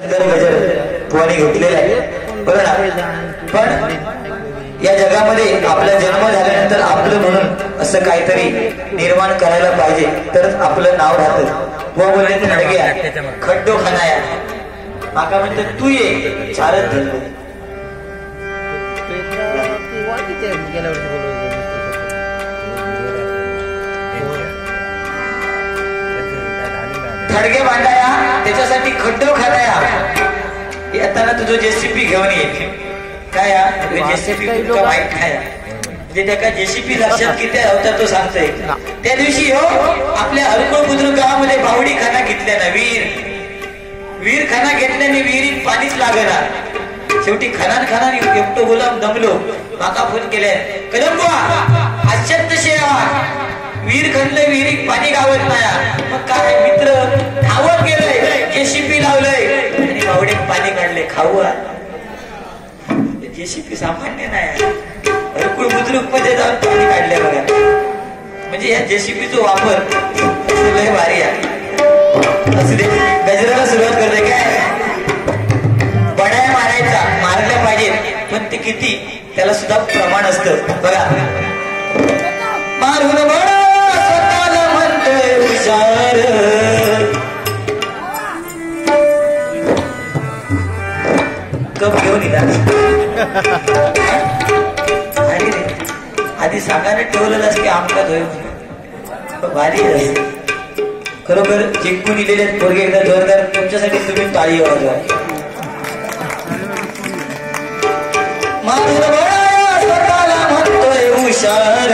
गजर घेतलेला आहे बरोबर. पण या जगामध्ये आपला जन्म झाल्यानंतर आपलं म्हणून असं काहीतरी निर्माण करायला पाहिजे तरच आपलं नाव राहतं. वो बोलले ते नडग्या खड्डो खानाया माका म्हणते तू ये चारच धरतो. खडगे बांधाया त्याच्यासाठी खड्डो खानाया येताना तुझं जेसीपी घेऊन ये. काय जेसीपी वाईट काय म्हणजे त्या जेसीपी लक्षात किती होता तो सांगतोय. त्या दिवशी हो आपल्या हरकुळ बुद्रुक गावामध्ये बावडी खाना घेतल्यानं वीर खाना घेतल्याने विहिरीत पाणीच लागणार. शेवटी खनान एकटो गुलाम दमलो माका फोन केले कदंबा अशक्त शेवा वीर खणलंय विहिरीत पाणी गावत नाही. मग काय मित्र धावत गेलंय जेसीपी लावलंय आणि बावडीत पाणी काढले. खाऊ जेसीपी सामान्य नाही हरकुळ बुद्रुक मध्ये जाऊन पाणी काढले बघा. म्हणजे या जेसीपीचा वापर लय भारी आहे. असं ते गजराला सुरुवात करते काय बडाया मारायला पाहिजे पण ते किती त्याला सुद्धा प्रमाण असतं बघा. मारून बडा स्वतःला म्हणतोय हुशार कप घेऊन आधी सांगायला ठेवलेलं की आमकाच होईल भारी खरोखर जिंकून दिलेले पोरगे एकदा जोरदार तुमच्यासाठी तुम्ही टाळी वाजवा. मारून बडा स्वतःला म्हणतोय हुशार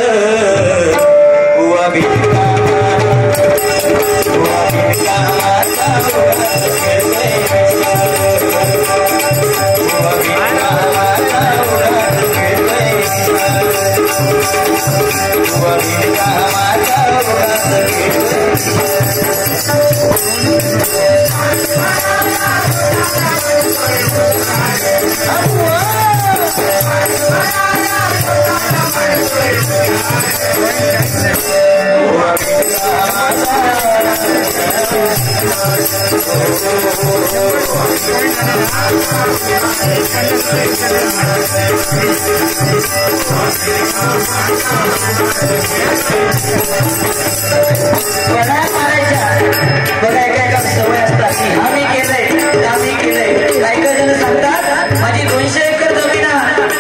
बघा एका सवय असतात की आम्ही केलंय काही जण सांगतात माझी 200 एकर जमीन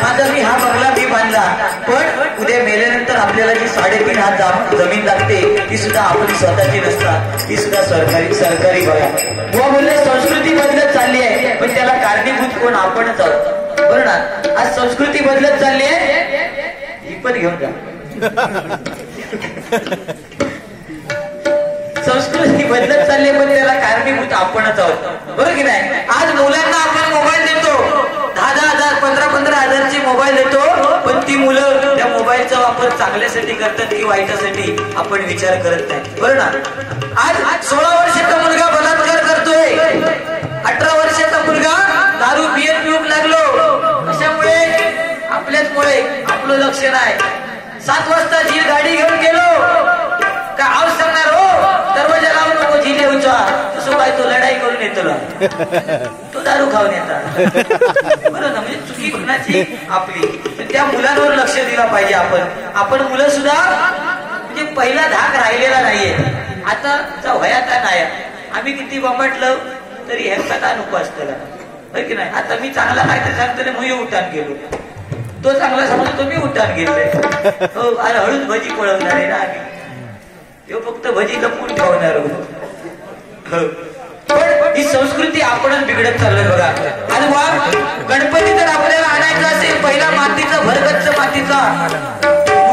माझा मी हा बंगला मी बांधला. पण उद्या मेल्यानंतर आपल्याला जी 3.5 हात जमीन लागते ती सुद्धा आपली स्वतःची नसतात ती सुद्धा सरकारी बघा. बुवा बोलले संस्कृती बदलत चालली आहे पण त्याला कारणीभूत कोण आपणच आहोत बरोबर ना. आज संस्कृती बदलत चालली आहे ही पण घेऊन जा. संस्कृती बदलत चालली पण त्याला कारणीभूत आपणच आहोत बरोबर की नाही. आज मुलांना आपण मोबाईल देतो 10,000 15,000ची मोबाईल देतो पण ती मुलं त्या मोबाईलचा वापर चांगल्यासाठी करतात की वाईटासाठी आपण विचार करत नाही बरोबर ना. आज 16 वर्षाचा मुलगा बलात्कार करतोय 18 वर्षाचा मुलगा दारू पिऊन लागलो. अशामुळे आपल्याचमुळे आपलं लक्ष नाही. 7 वाजता जी गाडी घेऊन गेलो का आव सांगणार हो दरवाजा लावून नको जिले उंचा तसं काय तो लढाई करून येतो तो दारू खाऊन येतात बरोबर ना. म्हणजे चुकी कुणाची आपली त्या मुलांवर लक्ष दिला पाहिजे. आपण मुलं सुद्धा म्हणजे पहिला धाक राहिलेला नाहीये आता वयाचा नाही. आम्ही किती बंबटलं तरी हे कथा नको असतं की नाही. आता मी चांगला काय तर सांगतो मी उठान गेलो तो चांगला समजतो मी उठान गेलोय हो. अरे हळूच भजी पळवणार आहे ना आम्ही तो फक्त भजी लपून ठेवणार पण ही संस्कृती आपणच बिघडत चाललोय बघा. आणि गणपती जर आपल्याला आणायचा असेल पहिला मातीचा भरगच्च मातीचा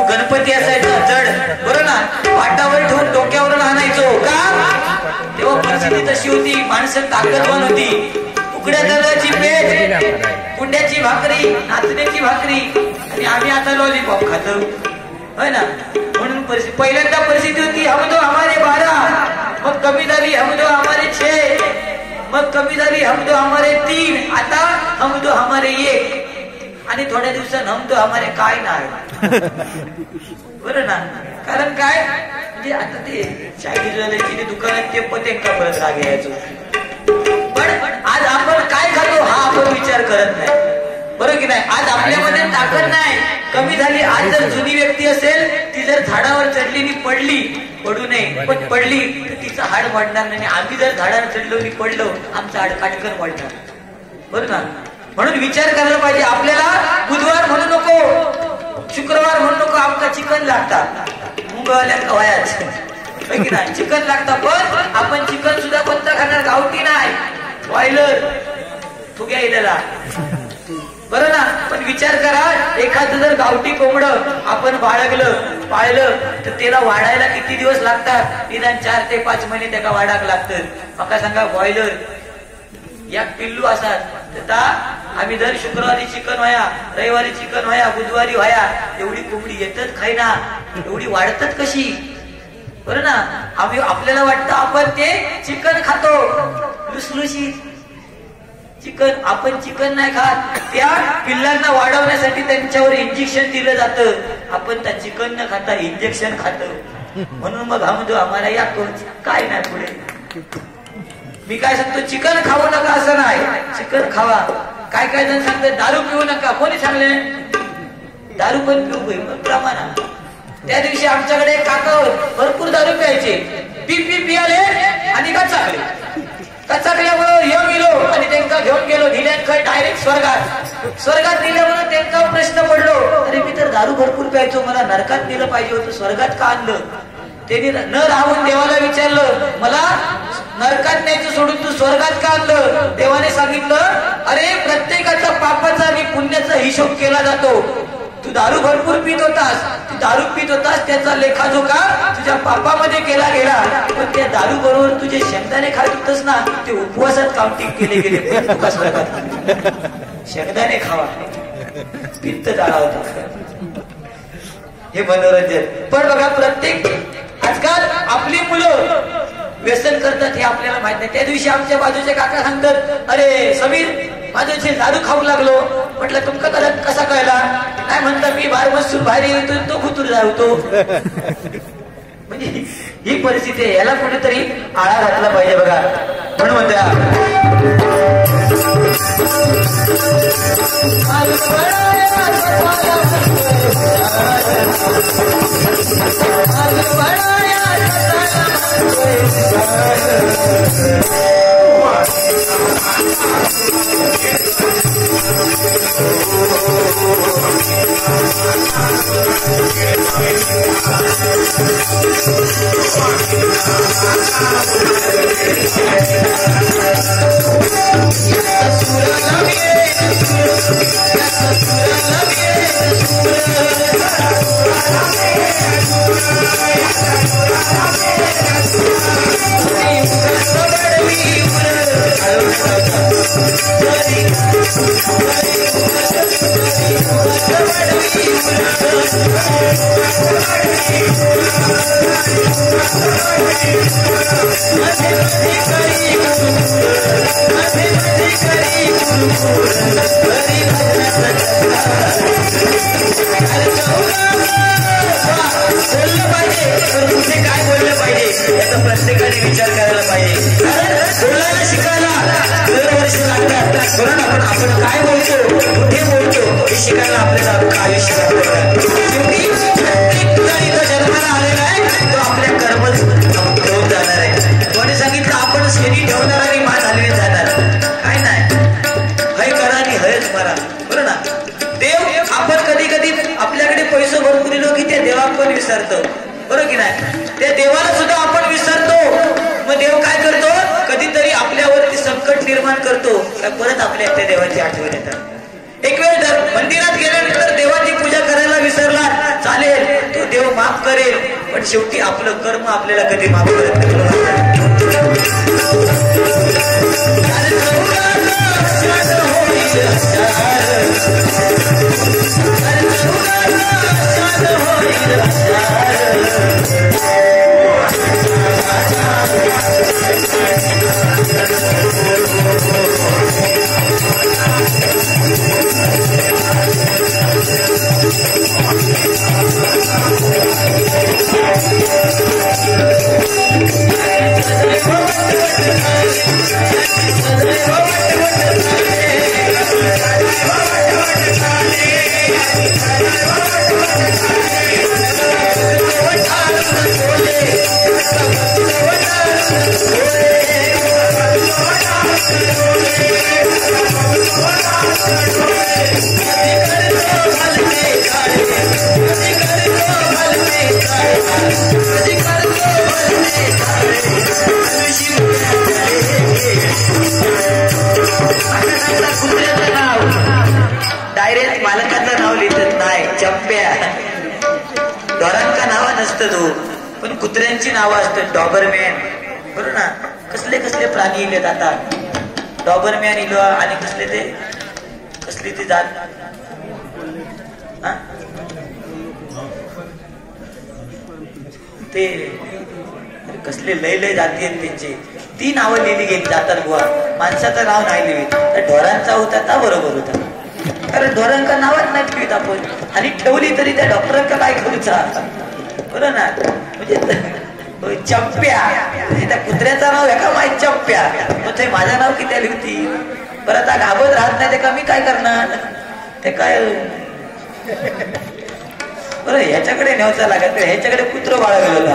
गणपती असायचा जड बरोबर ना. पाटावर ठेवून डोक्यावरून आणायचो का तेव्हा परिस्थिती तशी होती. माणसं ताकदवान होती. उकड्या तांदळाची पेज कुंड्याची भाकरी नाचण्याची भाकरी आणि आम्ही आता लॉलीपॉप खातो है ना. म्हणून पहिल्यांदा परिस्थिती होती हम दो हमारे 12 मग कमी झाली हम दो हमारे 6 मग कमी झाली हम दो हमारे 3 आता हम दो हमारे 1 आणि थोड्या दिवसात हम दो हमारे काय नाही बरं ना. कारण काय म्हणजे आता ते चायनीज वाल्याची दुकानात ते पते का परत राग यायचो पण पण आज आपण काय खातो हा आपण विचार करत नाही, बरोबर की नाही. आज आपल्यामध्ये ताकद नाही, कमी झाली. आज जर जुनी व्यक्ती असेल, ती जर झाडावर चढली आणि पडली, पडू नये पण पडली तर तिचं हाड मोडणार नाही. आम्ही जर झाडावर चढलो आणि पडलो, आमचं हाड काटकन मोडणार, बरोबर ना. म्हणून विचार करायला पाहिजे. आपल्याला बुधवार म्हणू नको, शुक्रवार म्हणू नको, आमका चिकन लागतात, मुंगवाल्या कवायाच की नाही, चिकन लागतात. पण आपण चिकन सुद्धा कोणतं खाणार, गावठी नाही, बॉयलर फुग्या इलेला, बरं ना. पण विचार करा, एखादं जर गावठी कोंबडं आपण बाळगलं पाळलं तर त्याला वाढायला किती दिवस लागतात, निदान 4 ते 5 महिने त्याला वाढाक लागतं. मका सांगा, बॉयलर या पिल्लू असतात. आम्ही दर शुक्रवारी चिकन व्हाया, रविवारी चिकन व्हाया, बुधवारी व्हाया, एवढी कोंबडी येतात खायना, एवढी वाढतात कशी, बरं ना. आम्ही आपल्याला वाटतं आपण ते चिकन खातो लुसलुशीत चिकन, आपण चिकन नाही खात. त्या पिल्लांना वाढवण्यासाठी त्यांच्यावर इंजेक्शन दिलं जातं, आपण त्या चिकन न खाता इंजेक्शन खातो. म्हणून मग हा म्हणतो आम्हाला या काय नाही पुढे. मी काय सांगतो, चिकन खाऊ नका असं नाही, चिकन खावा. काय काय जण सांगतात दारू पिऊ नका, कोणी सांगले, दारू पण पिऊ प्रमाणात. त्या दिवशी आमच्याकडे काका भरपूर दारू प्यायचे, पियाले आणि कचाकल्यामुळे येऊन गेलो आणि त्यांना घेऊन गेलो, दिल्यान खय डायरेक्ट स्वर्गात दिल्यामुळे त्यांचा प्रश्न पडलो, अरे मी तर दारू भरपूर प्यायचो, मला नरकात नेलं पाहिजे होतं, स्वर्गात का आणलं. त्यांनी न राहून देवाला विचारलं, मला नरकात न्यायचं सोडून तू स्वर्गात का आणलं. देवाने सांगितलं, अरे प्रत्येकाचा पापाचा आणि पुण्याचा हिशोब केला जातो. तू दारू भरपूर पित होतास, त्याचा लेखाजोखा तुझ्या पापामध्ये केला गेला. पण त्या दारू बरोबर तुझे शेंगदाणे खात होतस ना, ते उपवासात काउंटिंग केले गेले. शेंगदाणे खावा, पित्त जाळा होता. हे मनोरंजन. पण बघा, प्रत्येक आजकाल आपली मुलं व्यसन करतात हे आपल्याला माहित नाही. त्या दिवशी आमच्या बाजूचे काका सांगतात, अरे समीर माझ्याचे दारू खाऊ लागलो. म्हटलं तुमका कसा कळला. काय म्हणतात, मी बाहेर बसून बाहेर येतो, तो खुतूर जावतो. म्हणजे ही परिस्थिती आहे, याला कुठेतरी आळा घातला पाहिजे बघा. म्हणून म्हणत्या प्रत्येकाने विचार करायला पाहिजे. बोलायला शिकायला दरवर्षी लागतात, पण आपण काय बोलतो, कुठे बोलतो हे शिकायला आपल्याला आयुष्य लागतं. शेवटी प्रत्येक ठिकाणी तो जन्माला आलेला आहे, तो आपल्या कर्म घेऊन जाणार आहे. कोणी सांगितलं आपण शेती ठेवणार आणि मान हलवीत जाणार, काय नाही. हय करा आणि हयच मारा, बरं ना. देव आपण कधी कधी आपल्याकडे पैसे भरपूर दिलो की त्या देवाला पण विसरतो, बरोबर की नाही. त्या देवाला सुद्धा आपण विसरतो. मग देव काय करतो, कधीतरी आपल्यावरती संकट निर्माण करतो, परत आपल्या त्या देवाची आठवण येतात. एक वेळ मंदिरात गेल्यानंतर देवाची पूजा करायला विसरला चालेल, तो देव माफ करेल, पण शेवटी आपलं कर्म आपल्याला कधी माफ करत नाही. डायरेक्ट मालकाचं नाव लिहित नाही, चंप्या. ढोरांका नाव नसतं तो, पण कुत्र्यांची नावं असतात. डॉबरमॅन, बरोबर ना. कसले कसले प्राणी इलेत आता. डॉबरमॅन इलो आणि कसली ती जात ते कसले लय जाती आहेत त्यांची. ती नावं लिहिली गेली जातात बुवा. माणसाचं नाव नाही लिहिली. तर ढोरांचा होता का बरोबर होता, कारण ढोरांका नावच नाही ठेवीत आपण. आणि ठेवली तरी त्या डॉक्टरांका काय करूचा, बरोबर ना. म्हणजे चंप्या, त्या कुत्र्याचं नाव आहे का माहित, चंप्या. मग ते माझं नाव किती लिहिती. बरं आता घाबरत राहत नाही ते का मी काय करणार, ते काय बरं ह्याच्याकडे न्यायचा लागत, ह्याच्याकडे कुत्र बाळगलेला.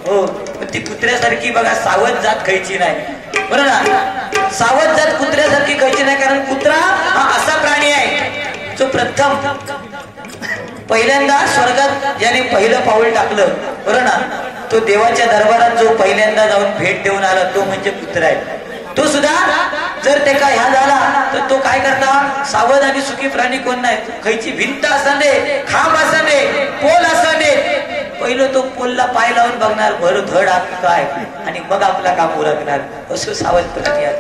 हो, ती कुत्र्यासारखी बघा सावध जात खायची नाही, बरोबर ना. सावध जात कुत्र्यासारखी खायची नाही, कारण कुत्रा हा असा प्राणी आहे जो प्रथम पहिल्यांदा स्वर्गात ज्याने पहिलं पाऊल टाकलं, बरोबर ना. तो देवाच्या दरबारात जो पहिल्यांदा जाऊन भेट देऊन आला तो म्हणजे कुत्रा आहे. तो सुद्धा जर ते काय ह्या झाला तर तो काय करता, सावध आणि सुखी प्राणी कोण नाही. खायची भिंत असणे, खांब असणे, पोल असणे, पहिलं तो पोलला पाय लावून बघणार भर धड काय, आणि मग आपला काम उरकणार. असं सावध प्राणी आहे.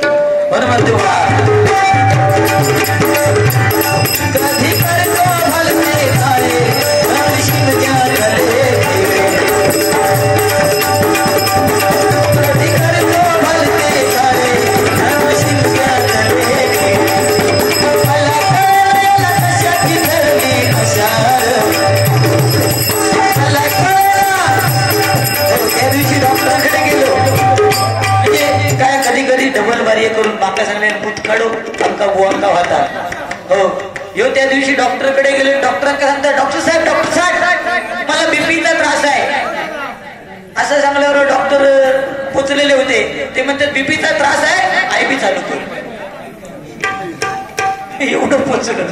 म्हणून म्हणतो कधी करतो भलते काळे, ऋषी क्या गले. कधी करतो भलते काळे, ऋषी क्या गले. मला कळलं कशाची धरली अशार. मला त्या दिवशी डॉक्टरांकडे गेलो, म्हणजे काय कधी कधी डबल बारी करून माका सांगले मूत काढो आमका बुवांका होता. हो, यो त्या दिवशी डॉक्टरकडे गेले. डॉक्टरांका सांगता, डॉक्टर साहेब मला बीपीचा त्रास आहे. असं सांगल्यावर डॉक्टर पोचलेले होते. ते म्हणतात बीपीचा त्रास आहे, आयबी चालू करू. एवढं पोचलं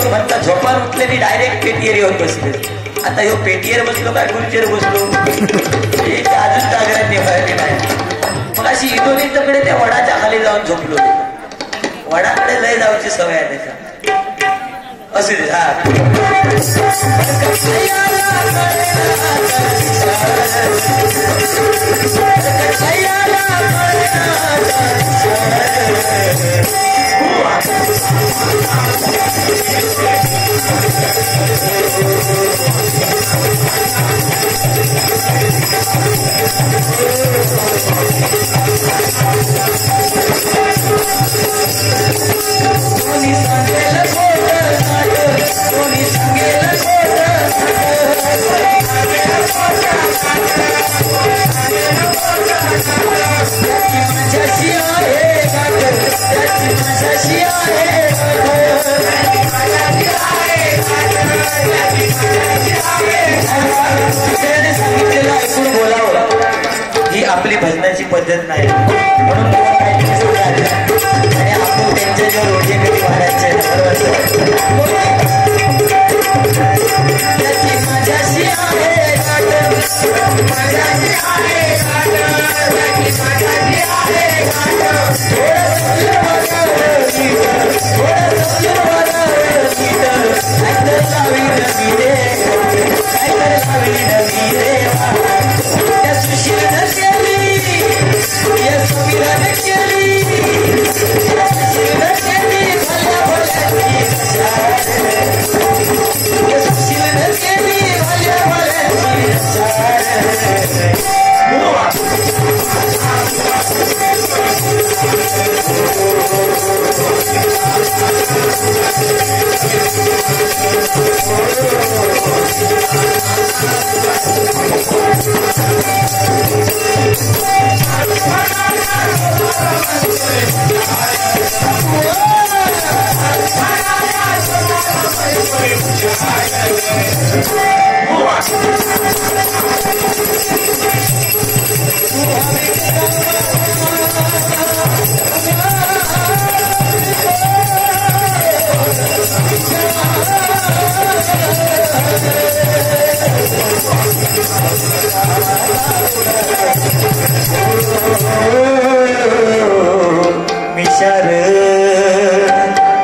म्हणता झोपान उठलेली डायरेक्ट पेटीवर येऊन बसले. आता ह्यो पेटीवर बसलो काय खुर्चीवर बसलो अजून जागरण निभावली नाही. मग अशी इडोनीकडे त्या वडाच्या खाली जाऊन झोपलो. वडाकडे लय जाऊची सवय आहे त्याच्या. असू दे ही आपली भजनाची पद्धत नाही. म्हणून मिशार